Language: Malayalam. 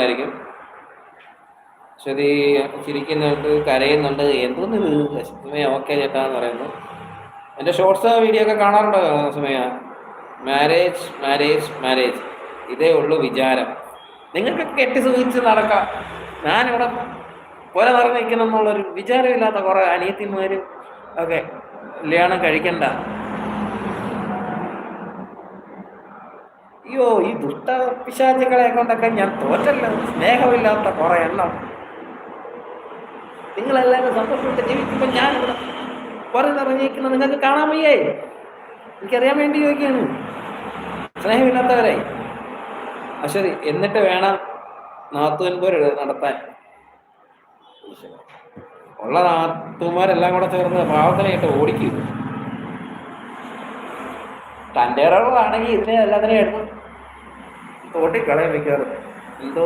ായിരിക്കും. ശ്രുതി ചിരിക്കുന്നുണ്ട്, കരയുന്നുണ്ട്, എന്തോന്ന് ഇത് സുമയ ഓക്കെ ചേട്ടാന്ന് പറയുന്നു. എൻ്റെ ഷോർട്സ് വീഡിയോ ഒക്കെ കാണാറുണ്ടോ സുമയ? മാരേജ് മാരേജ് മാരേജ് ഇതേ ഉള്ളൂ വിചാരം. നിങ്ങൾക്കൊക്കെ കെട്ടി സുഖിച്ച് നടക്കാം. ഞാനിവിടെ കൊല നിറഞ്ഞു നിൽക്കണം എന്നുള്ളൊരു വിചാരമില്ലാത്ത കുറേ അനിയത്തിമാരും ഒക്കെ കല്യാണം കഴിക്കണ്ട. അയ്യോ, ഈ ദുഷ്ട പിശാചുക്കളെ കൊണ്ടൊക്കെ ഞാൻ തോറ്റല്ലോ. സ്നേഹമില്ലാത്ത കുറെ എണ്ണം. നിങ്ങളെല്ലാവരും സന്തോഷപ്പെട്ട് ജീവിക്കുമ്പോൾ ഞാനിവിടെ കുറെ നിറഞ്ഞിരിക്കുന്നത് നിങ്ങൾക്ക് കാണാൻ വയ്യേ? എനിക്കറിയാൻ വേണ്ടി ചോദിക്കുകയാണ്. സ്നേഹമില്ലാത്തവരെ അശ്വതി എന്നിട്ട് വേണം നാത്തൂൻപോര് നടത്താൻ. ഉള്ള നാത്തൂന്മാരെല്ലാം കൂടെ ചേർന്ന് പാവത്തിനായിട്ട് ഓടിക്കും. തൻ്റെ ഇടവുകളാണെങ്കിൽ ഇതിനെ എല്ലാത്തിനെയും എടുത്ത് തോട്ടിക്കളയും മിക്കവാറും. എന്തോ